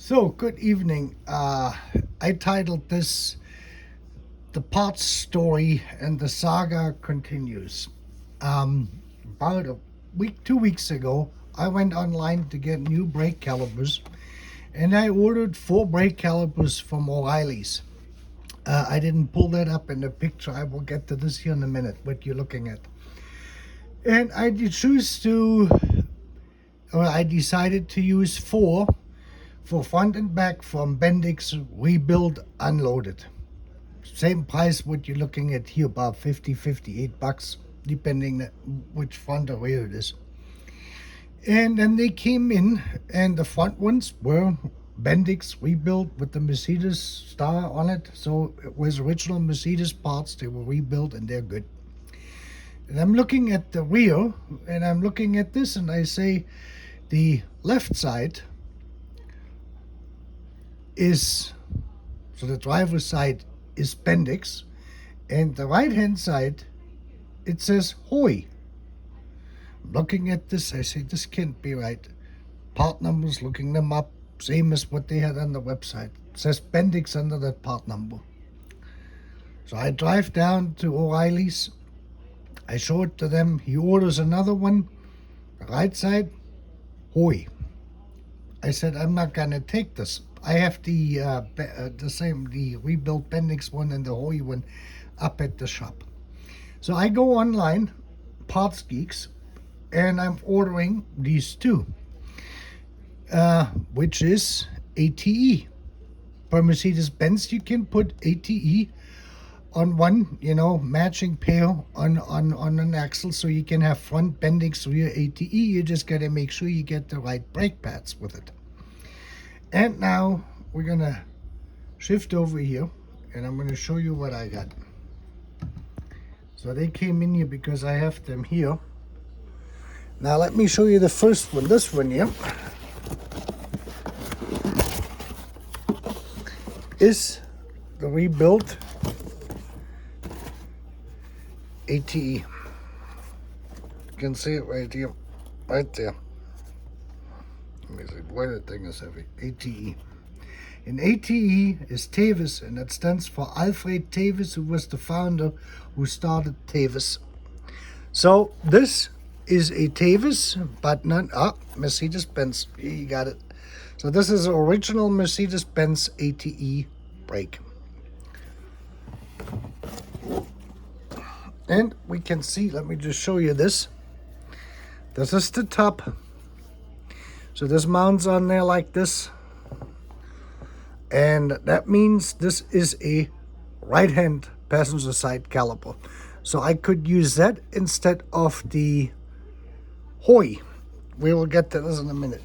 So, good evening. I titled this The Parts Story and the Saga Continues. About a week, 2 weeks ago, I went online to get new brake calipers and I ordered 4 brake calipers from O'Reilly's. I didn't pull that up in the picture. I will get to this here in a minute, what you're looking at. And I decided to use 4 for front and back from Bendix Rebuild Unloaded. Same price what you're looking at here, about $58, depending on which front or rear it is. And then they came in, and the front ones were Bendix Rebuilt with the Mercedes star on it. So it was original Mercedes parts. They were rebuilt and they're good. And I'm looking at the rear, and I'm looking at this, and I say the left side is, so the driver's side is Bendix, and the right hand side it says Hoy. Looking at this, I say this can't be right. Part numbers, looking them up, same as what they had on the website. It says Bendix under that part number. So I drive down to O'Reilly's, I show it to them. He orders another one, the right side Hoy. I said, I'm not gonna take this. I have the rebuilt Bendix one and the Hoy one up at the shop. So I go online, Parts Geeks, and I'm ordering these 2, which is ATE. Per Mercedes-Benz, you can put ATE on one, matching pair on an axle, so you can have front Bendix, rear ATE. You just gotta make sure you get the right brake pads with it. And now we're gonna shift over here, and I'm gonna show you what I got. So they came in here because I have them here. Now let me show you the first one. This one here is the rebuilt ATE. You can see it right here, right there. Let me see, boy, that thing is heavy. ATE. And ATE is Tevis, and that stands for Alfred Tevis, who was the founder who started Tevis. So this is a Tevis, but not Mercedes-Benz. Here you got it. So this is an original Mercedes-Benz ATE brake. And we can see, let me just show you this. This is the top. So this mounts on there like this. And that means this is a right-hand passenger side caliper. So I could use that instead of the Hoy. We will get to this in a minute.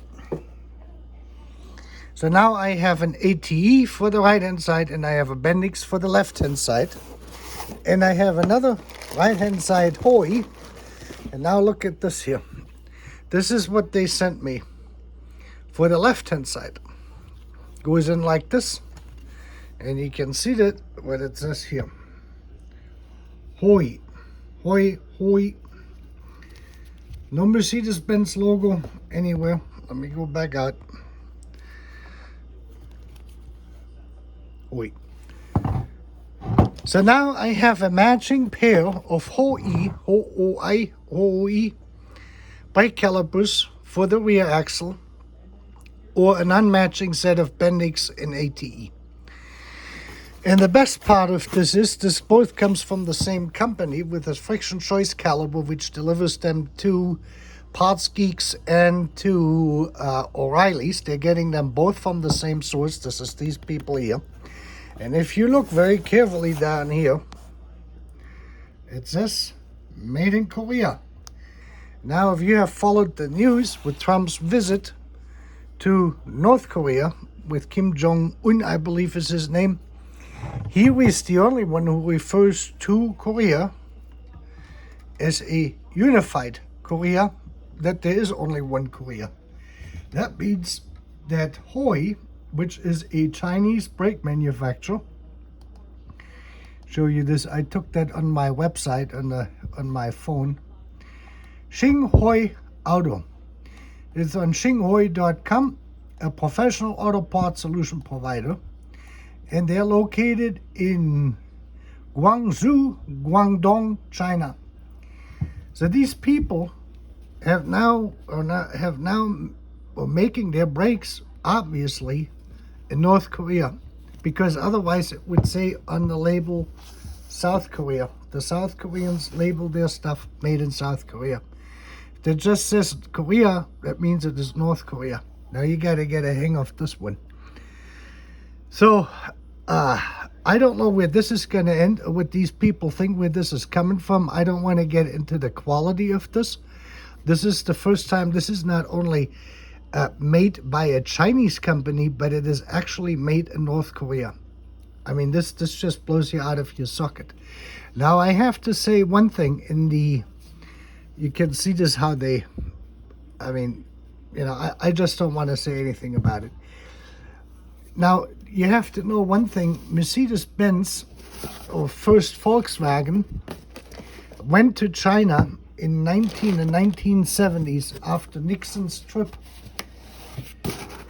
So now I have an ATE for the right-hand side, and I have a Bendix for the left-hand side. And I have another right-hand side Hoy. And now look at this here. This is what they sent me for the left-hand side. Goes in like this, and you can see that what it says here. Hoy, Hoy, Hoy. No Mercedes-Benz logo anywhere. Let me go back out. Hoy. So now I have a matching pair of Hoy brake calipers for the rear axle, or an unmatching set of Bendix and ATE. And the best part of this is this both comes from the same company with a friction choice caliper, which delivers them to Parts Geeks and to O'Reilly's. They're getting them both from the same source. This is these people here. And if you look very carefully down here, it says made in Korea. Now, if you have followed the news with Trump's visit to North Korea with Kim Jong-un, I believe is his name, he is the only one who refers to Korea as a unified Korea, that there is only one Korea. That means that Hoy, which is a Chinese brake manufacturer, show you this, I took that on my website on my phone, Xinghoi Auto. It's on xinghoi.com, a professional auto parts solution provider, and they're located in Guangzhou, Guangdong, China. So these people are making their brakes, obviously, in North Korea, because otherwise it would say on the label South Korea. The South Koreans label their stuff made in South Korea. If it just says Korea, that means it is North Korea. Now you got to get a hang of this one. So I don't know where this is going to end, or what these people think where this is coming from. I don't want to get into the quality of this. This is the first time. This is not only made by a Chinese company, but it is actually made in North Korea. I mean, this just blows you out of your socket. Now, I have to say one thing. You can see this how they, I mean, you know, I just don't want to say anything about it. Now, you have to know one thing. Mercedes-Benz, or first Volkswagen, went to China in the 1970s after Nixon's trip.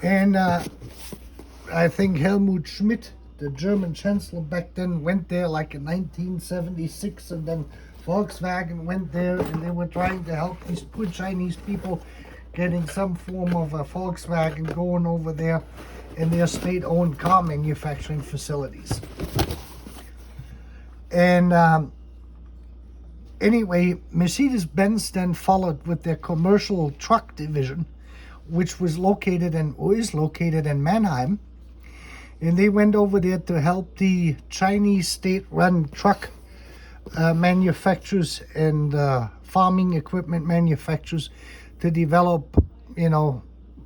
And I think Helmut Schmidt, the German chancellor back then, went there like in 1976, and then Volkswagen went there, and they were trying to help these poor Chinese people getting some form of a Volkswagen going over there in their state-owned car manufacturing facilities. And anyway, Mercedes-Benz then followed with their commercial truck division, which was located or is located in Mannheim. And they went over there to help the Chinese state-run truck manufacturers and farming equipment manufacturers to develop, you know,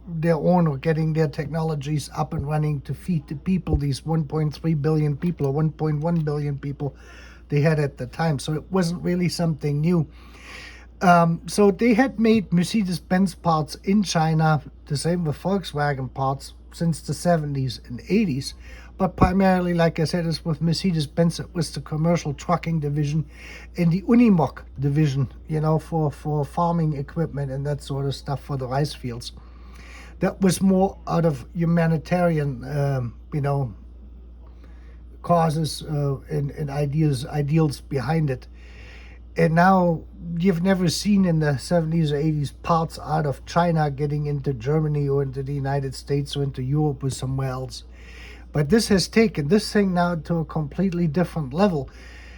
their own, or getting their technologies up and running to feed the people, these 1.3 billion people or 1.1 billion people they had at the time. So it wasn't really something new. So they had made Mercedes-Benz parts in China, the same with Volkswagen parts, since the 70s and 80s. But primarily, like I said, it's with Mercedes-Benz. It was the commercial trucking division and the Unimog division, you know, for farming equipment and that sort of stuff for the rice fields. That was more out of humanitarian, you know, causes and ideals behind it. And now you've never seen in the 70s or 80s parts out of China getting into Germany or into the United States or into Europe or somewhere else. But this has taken this thing now to a completely different level.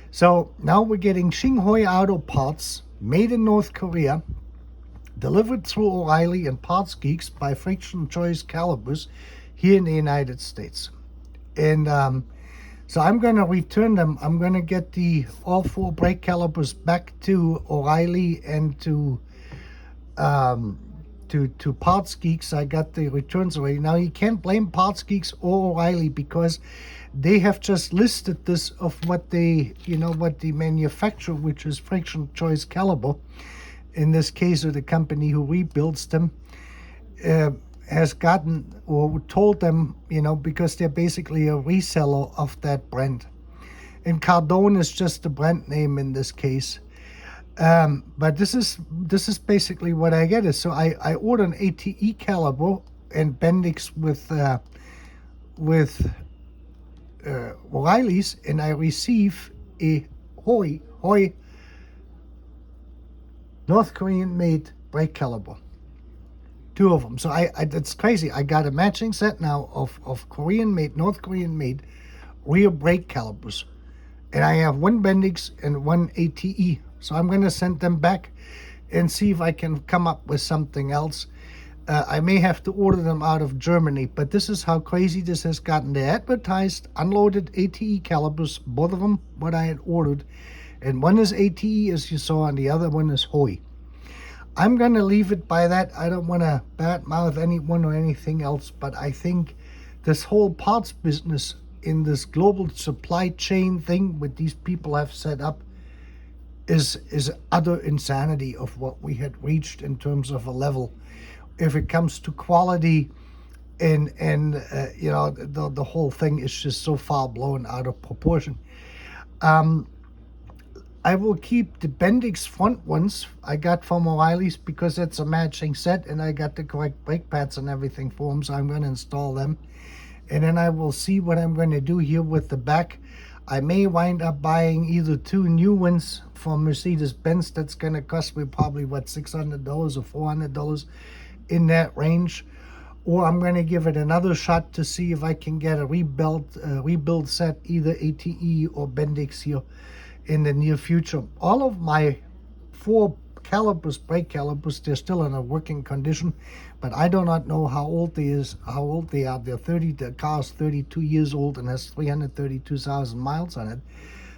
So now we're getting Xinhui Auto parts made in North Korea, delivered through O'Reilly and Parts Geeks by Friction Choice Calipers here in the United States. And so I'm going to return them. I'm going to get all 4 brake calipers back to O'Reilly and to Parts Geeks. I got the returns already. Now, you can't blame Parts Geeks or O'Reilly, because they have just listed this of what they, you know, what the manufacturer, which is Friction Choice Caliper, in this case, or the company who rebuilds them, has gotten or told them, you know, because they're basically a reseller of that brand. And Cardone is just the brand name in this case. But this is basically what I get. So I order an ATE caliber and Bendix with O'Reilly's, and I receive a Hoi North Korean made brake caliber. 2 of them. So it's crazy. I got a matching set now of Korean made, North Korean made rear brake calipers. And I have 1 Bendix and 1 ATE. So I'm going to send them back and see if I can come up with something else. I may have to order them out of Germany, but this is how crazy this has gotten. They advertised unloaded ATE calipers, both of them what I had ordered. And one is ATE, as you saw, and the other one is Hoi. I'm going to leave it by that. I don't want to badmouth anyone or anything else, but I think this whole parts business in this global supply chain thing what these people have set up is utter insanity of what we had reached in terms of a level. If it comes to quality and you know, the whole thing is just so far blown out of proportion. I will keep the Bendix front ones I got from O'Reilly's because it's a matching set and I got the correct brake pads and everything for them, so I'm going to install them. And then I will see what I'm going to do here with the back. I may wind up buying either 2 new ones from Mercedes-Benz. That's going to cost me probably, what, $600 or $400 in that range. Or I'm going to give it another shot to see if I can get a rebuild set, either ATE or Bendix here in the near future. All of my 4 calipers, brake calipers, they're still in a working condition, but I do not know how old they are. The car's 32 years old and has 332,000 miles on it.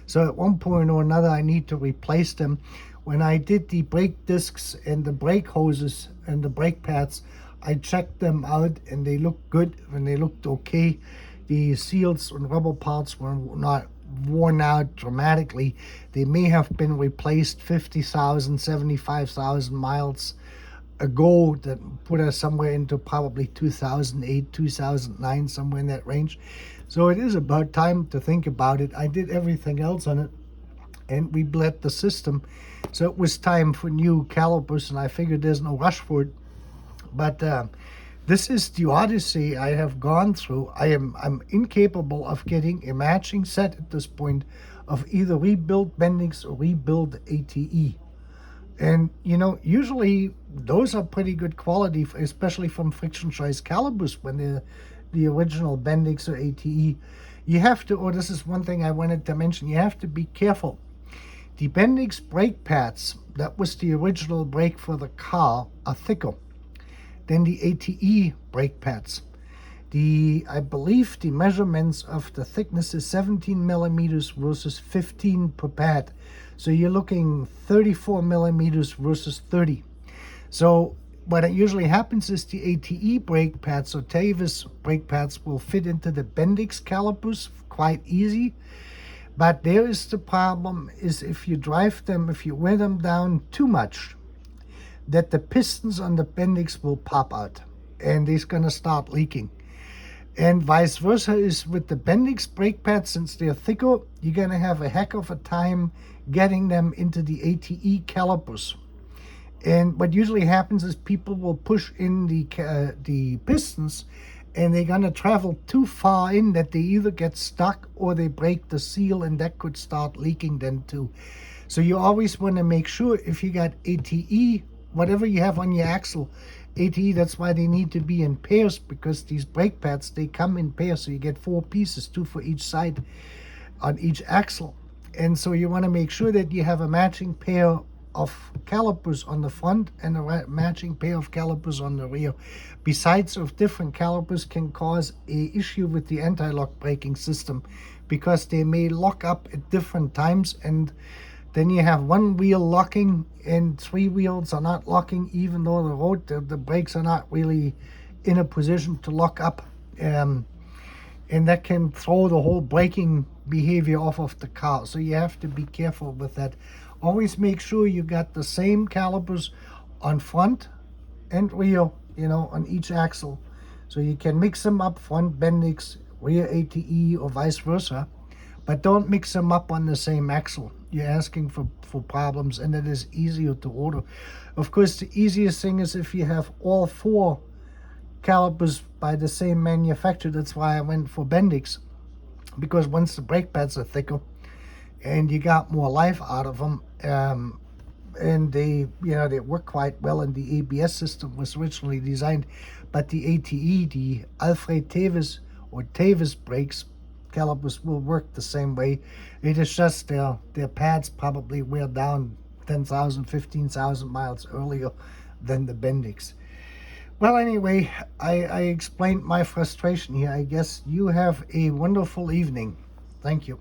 So at one point or another, I need to replace them. When I did the brake discs and the brake hoses and the brake pads, I checked them out and they looked good and they looked okay. The seals and rubber parts were not worn out dramatically. They may have been replaced 50,000, 75,000 miles ago. That put us somewhere into probably 2008, 2009, somewhere in that range. So it is about time to think about it. I did everything else on it and we bled the system. So it was time for new calipers and I figured there's no rush for it. But this is the odyssey I have gone through. I'm incapable of getting a matching set at this point of either rebuild Bendix or rebuild ATE. And, you know, usually those are pretty good quality, especially from Friction Choice calipers when they're the original Bendix or ATE. You have to, or this is one thing I wanted to mention, you have to be careful. The Bendix brake pads, that was the original brake for the car, are thicker than the ATE brake pads. I believe the measurements of the thickness is 17 millimeters versus 15 per pad. So you're looking 34 millimeters versus 30. So what usually happens is the ATE brake pads or Tavis brake pads will fit into the Bendix calipers quite easy. But there is the problem is if you drive them, if you wear them down too much, that the pistons on the Bendix will pop out and it's going to start leaking. And vice versa is with the Bendix brake pads, since they're thicker, you're going to have a heck of a time getting them into the ATE calipers. And what usually happens is people will push in the pistons and they're going to travel too far in that they either get stuck or they break the seal, and that could start leaking then too. So you always want to make sure if you got ATE, whatever you have on your axle, ATE, that's why they need to be in pairs, because these brake pads, they come in pairs. So you get 4 pieces, 2 for each side on each axle. And so you want to make sure that you have a matching pair of calipers on the front and a matching pair of calipers on the rear. Besides of different calipers can cause a issue with the anti-lock braking system, because they may lock up at different times, and then you have one wheel locking and 3 wheels are not locking, even though the brakes are not really in a position to lock up. And that can throw the whole braking behavior off of the car. So you have to be careful with that. Always make sure you got the same calipers on front and rear, you know, on each axle. So you can mix them up, front Bendix, rear ATE, or vice versa. But don't mix them up on the same axle. You're asking for problems, and it is easier to order. Of course, the easiest thing is if you have all 4 calipers by the same manufacturer. That's why I went for Bendix, because once the brake pads are thicker and you got more life out of them, and they work quite well, and the ABS system was originally designed. But the ATE, the Alfred Tavis or Tavis brakes, calipers will work the same way. It is just their pads probably wear down 10,000, 15,000 miles earlier than the Bendix. Well, anyway, I explained my frustration here. I guess you have a wonderful evening. Thank you.